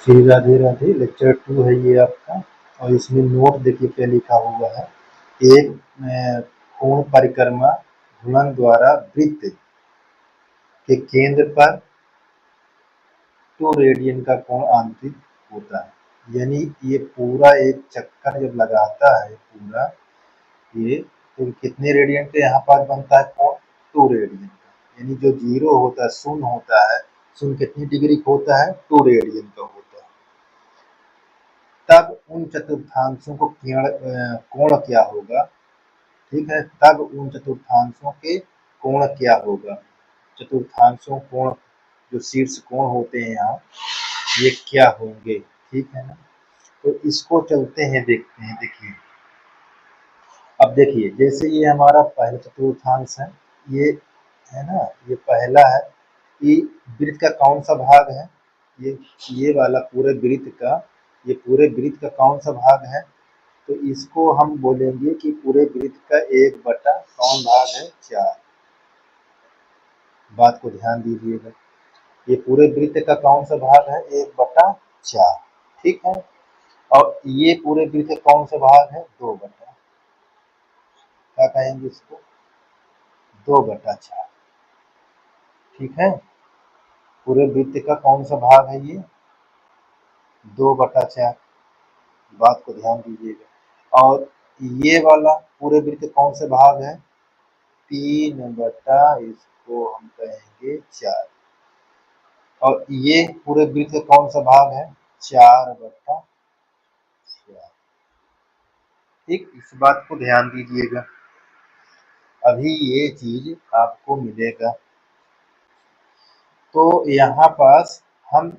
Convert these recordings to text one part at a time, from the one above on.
जी Radhe Radhe. Lecture 2 है ये आपका। और इसमें नोट देखिए क्या लिखा हुआ है। एक कोण परिक्रमा घूर्णन द्वारा वृत्त के केंद्र पर 2 रेडियन का कोण आंतरिक होता है। यानी ये पूरा एक चक्कर जब लगाता है पूरा ये, तो कितने रेडियन का यहाँ पर बनता है कोण? 2 रेडियन का। यानी जो जीरो होता है, शून्य होता है, शून्य कितनी डिग्री का होता है? 2 रेडियन का होता है। तब उन चतुर्थांशों को कोण क्या होगा? ठीक है, तब उन चतुर्थांशों के कोण क्या होगा? चतुर्थांशों कोण जो शीर्ष कोण होते हैं यहाँ, ये क्या होंगे? ठीक है ना। तो इसको चलते हैं, देखते हैं। देखिए, अब देखिए, जैसे ये हमारा पहला चतुर्थांश है, ये है ना, ये पहला है। ये वृत्त का कौन सा भाग है? ये वाला पूरे वृत्त का, ये पूरे वृत्त का कौन सा भाग है? तो इसको हम बोलेंगे कि पूरे वृत्त का 1/, कौन भाग है? 4। बात को ध्यान दीजिएगा। ये पूरे वृत्त का कौन सा भाग है? 1/4। ठीक है। और ये पूरे वृत्त का कौन सा भाग है? 2/, क्या कहेंगे इसको? 2/4। ठीक है। पूरे वृत्त का कौन सा भाग है ये? 2/4। बात को ध्यान दीजिएगा। और ये वाला पूरे वृत्त का कौन सा भाग है? 3/, इसको हम कहेंगे 4। और ये पूरे वृत्त का कौन सा भाग है? 4/4। ठीक, इस बात को ध्यान दीजिएगा। अभी ये चीज आपको मिलेगा। तो यहाँ पास हम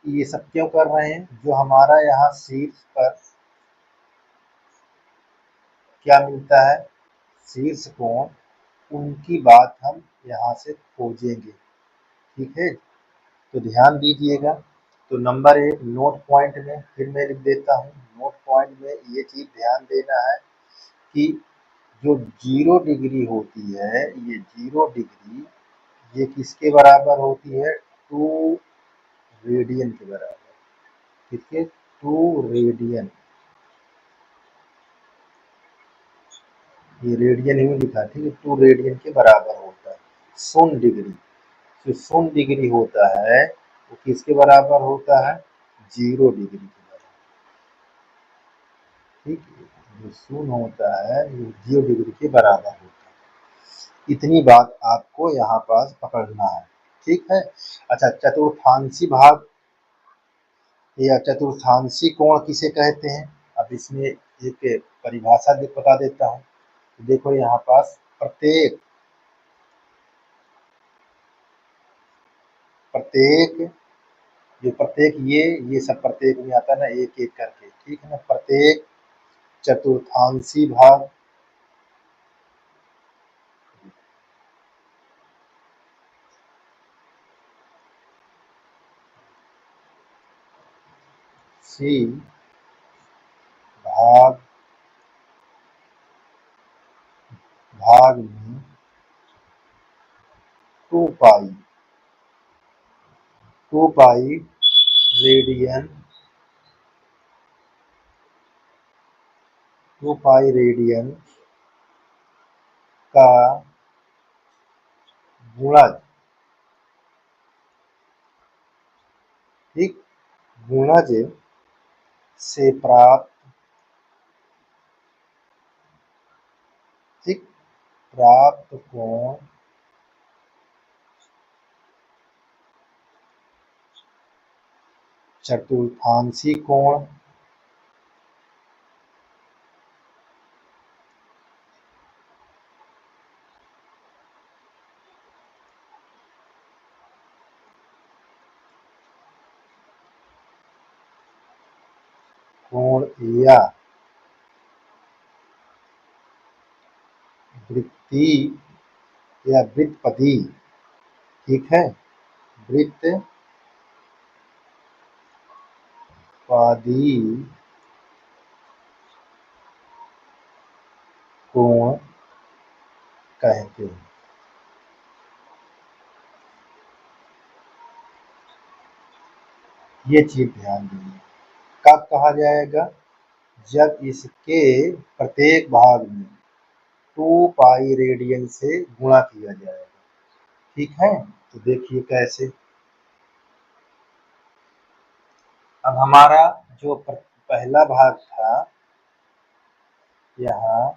ये सब क्यों कर रहे हैं? जो हमारा यहाँ शीर्ष पर क्या मिलता है? शीर्ष कोण, उनकी बात हम यहाँ से खोजेंगे। ठीक है, तो ध्यान दीजिएगा। तो नंबर 1 नोट पॉइंट में फिर मैं लिख देता हूँ। नोट पॉइंट में ये चीज ध्यान देना है कि जो 0 डिग्री होती है, ये 0 डिग्री ये किसके बराबर होती है? 2 रेडियन के बराबर। ठीक है, 2 रेडियन। ये रेडियन ही लिखा, ठीक है। 2 रेडियन के बराबर होता है 0 डिग्री। जो 0 डिग्री होता है वो किसके बराबर होता है? 0 डिग्री के बराबर। ठीक है, जो 0 होता है ये 0 डिग्री के बराबर होता है। इतनी बात आपको यहाँ पास पकड़ना है। ठीक है। अच्छा, चतुर्थांशी भाग या चतुर्थांशी कोण किसे कहते हैं? अब इसमें एक परिभाषा बता देता हूँ। देखो यहाँ पास प्रत्येक जो प्रत्येक ये सब प्रत्येक में आता है ना, एक एक करके। ठीक है ना। प्रत्येक चतुर्थांशी भाग सी भाग में 2 पाई रेडियन 2 पाई रेडियन का गुणज, ठीक, गुणज से प्राप्त, ठीक, प्राप्त कोण चतुर्थांशी कोण या वृत्ति या व्युत्पत्ति। ठीक है, व्युत्पत्ति कोण कहते हैं। ये चीज ध्यान दीजिए। कब कहा जाएगा? जब इसके प्रत्येक भाग में 2 पाई रेडियन से गुणा किया जाएगा। ठीक है, तो देखिए कैसे। अब हमारा जो पहला भाग था, यहाँ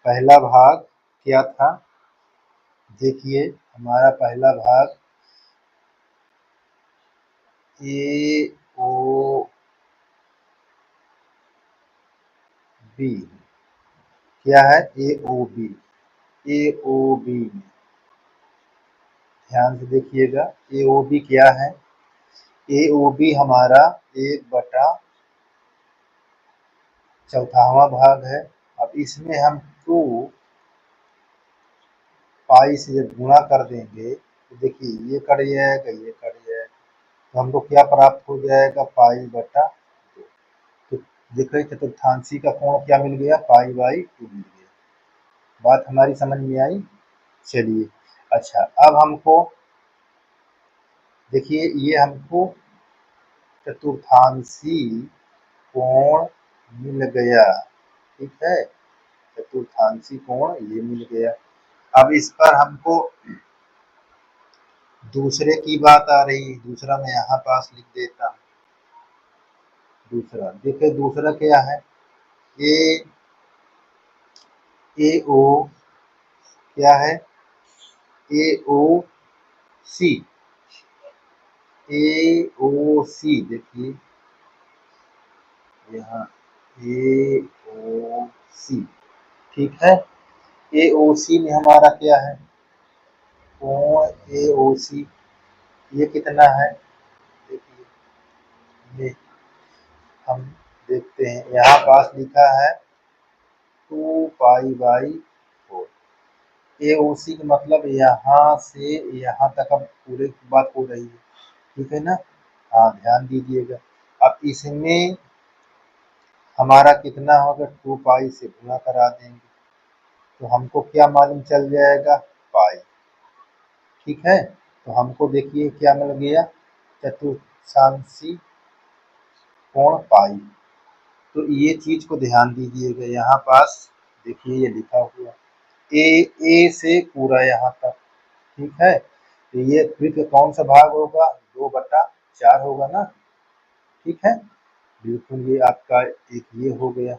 पहला भाग क्या था? देखिए हमारा पहला भाग ए ओ बी क्या है? ए ओ बी। ए ओ बी ध्यान से देखिएगा, ए ओ बी क्या है? ए ओ बी हमारा 1/4वां भाग है। अब इसमें हम 2 पाई से जब गुणा कर देंगे तो देखिए ये कट जाएगा, ये कट जाएगा, तो हमको क्या प्राप्त हो जाएगा? पाई/2। तो देखिए चतुर्थांशी का कोण क्या मिल गया? पाई/2 मिल गया। बात हमारी समझ में आई? चलिए, अच्छा अब हमको देखिए, ये हमको चतुर्थांशी कोण मिल गया। ठीक है, चतुर्थांशी कोण ये मिल गया। अब इस पर हमको दूसरे की बात आ रही, दूसरा मैं यहाँ पास लिख देता हूँ। दूसरा देखिए, दूसरा क्या है? ए ए ओ क्या है? ए ओ सी। ए ओ सी देखिए यहाँ ए ओ सी। ठीक है, ए ओ सी में हमारा क्या है? कोण ए ओ सी ये कितना है? देखिए ये हम देखते हैं, यहाँ पास लिखा है 2 पाई/4। ए ओ सी का मतलब यहाँ से यहाँ तक अब पूरे की बात हो रही है। ठीक है ना? हाँ, ध्यान दीजिएगा। अब इसमें हमारा कितना होगा? 2 पाई से गुणा करा देंगे तो हमको क्या मालूम चल जाएगा? पाई। ठीक है, तो हमको देखिए क्या मिल गया? चतुर्थांशी कोण पाई। तो ये चीज को ध्यान दीजिएगा, यहाँ पास देखिए ये लिखा हुआ ए ए से पूरा यहाँ तक। ठीक है, तो ये वृत्त कौन सा भाग होगा? 2/4 होगा ना? ठीक है, बिल्कुल, ये आपका एक ये हो गया।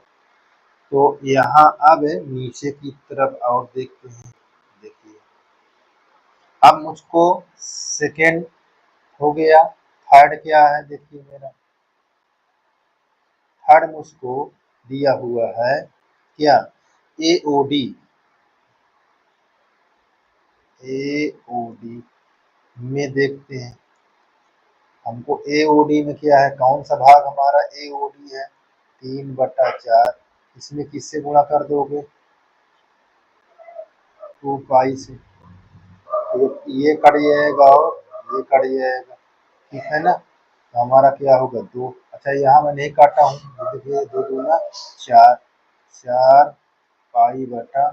तो यहाँ अब नीचे की तरफ और देखते हैं। देखिए अब मुझको सेकेंड हो गया, थर्ड क्या है? देखिए मेरा थर्ड मुझको दिया हुआ है क्या? ए ओ डी। ए ओ डी में देखते हैं, हमको ए ओ डी में क्या है? कौन सा भाग हमारा ए ओ डी है? 3/4। इसमें किससे गुणा कर दोगे? 2 पाई से। तो ये कट जाएगा और ये कट जाएगा। ठीक है ना? तो हमारा क्या होगा? 2। अच्छा यहाँ मैं नहीं काटा हूँ, देखिए 2 दूना 4, 4 पाई/4।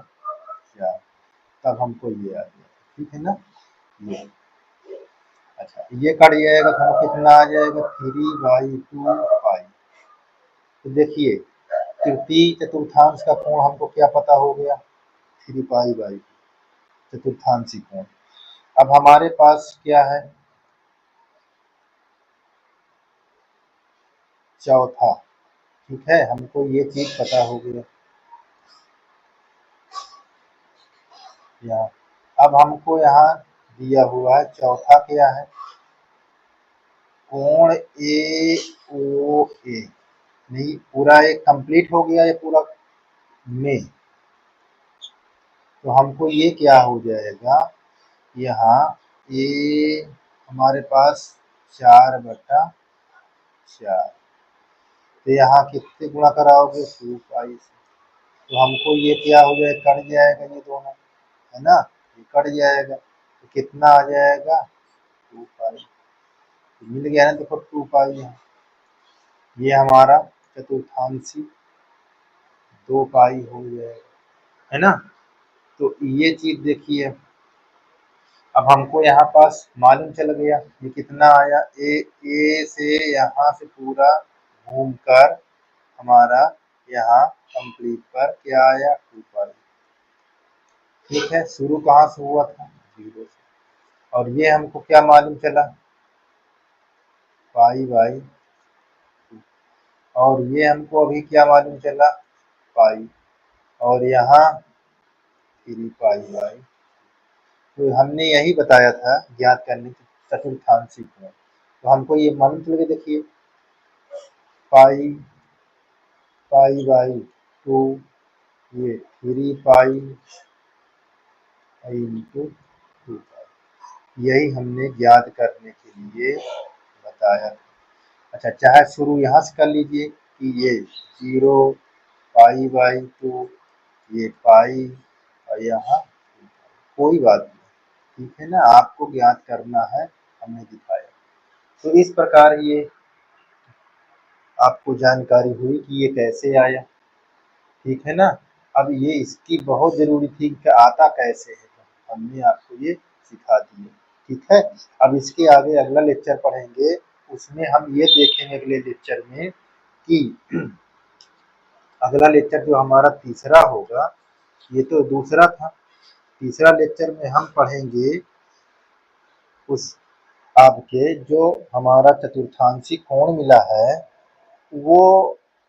तब हमको ये आ गया। ठीक है ना? ये अच्छा ये कट जाएगा तो हमको कितना आ जाएगा? 3/2 पाई। तो देखिए तृतीय चतुर्थांश का कोण हमको क्या पता हो गया? 3 पाई/2 चतुर्थांशी कोण। अब हमारे पास क्या है? चौथा। ठीक है, हमको ये चीज पता हो गया। यहाँ अब हमको यहाँ दिया हुआ है चौथा क्या है? कोण ए ओ ए। नहीं, पूरा एक कंप्लीट हो गया, ये पूरा में। तो हमको ये क्या हो जाएगा? यहाँ ए हमारे पास 4/4। तो यहाँ कितने गुणा कराओगे? 2 पाई से। तो हमको ये क्या हो जाएगा? कट जाएगा ये दोनों, है ना? ये कट जाएगा तो कितना आ जाएगा? 2 पाई। तो मिल गया ना? देखो 2 पाई यहाँ, ये हमारा चतुर्थांशी 2 पाई हो जाएगा, है ना? तो ये चीज देखिए, अब हमको यहाँ पास मालूम चल गया ये कितना आया, ए से यहाँ से पूरा घूमकर हमारा यहाँ कंप्लीट पर क्या आया 2 पाई। ठीक है, शुरू कहाँ से हुआ था 0 से, और ये हमको क्या मालूम चला पाई/2, और ये हमको अभी क्या मालूम चला पाई, और यहाँ 3 पाई/, तो हमने यही बताया था ज्ञात करने की चतुर्थांशी कोण। तो हमको ये मालूम चल गया, देखिए पाई/2 ये 3 पाई इंटू 2 पाई, यही हमने ज्ञात करने के लिए बताया था। अच्छा, चाहे शुरू यहाँ से कर लीजिए कि ये 0 पाई/2 ये पाई और यहाँ 2 पाई, कोई बात नहीं, ठीक है ना, आपको ज्ञात करना है, हमने दिखाया। तो इस प्रकार ये आपको जानकारी हुई कि ये कैसे आया, ठीक है ना। अब ये इसकी बहुत ज़रूरी थी कि आता कैसे है, तो हमने आपको ये सिखा दिए, ठीक है। अब इसके आगे अगला लेक्चर पढ़ेंगे, उसमें हम ये देखेंगे अगले लेक्चर में कि अगला लेक्चर जो हमारा तीसरा होगा, ये तो दूसरा था, तीसरा लेक्चर में हम पढ़ेंगे उस आपके जो हमारा चतुर्थांशी कोण मिला है वो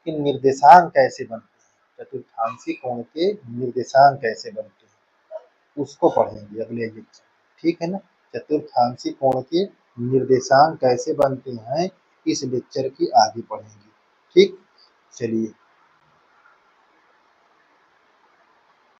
के निर्देशांक कैसे बनते हैं, चतुर्थांशी कोण के निर्देशांक कैसे बनते हैं उसको पढ़ेंगे अगले लेक्चर, ठीक है ना। चतुर्थांशी कोण के निर्देशांक कैसे बनते हैं इस लेक्चर की आगे पढ़ेंगे, ठीक। चलिए।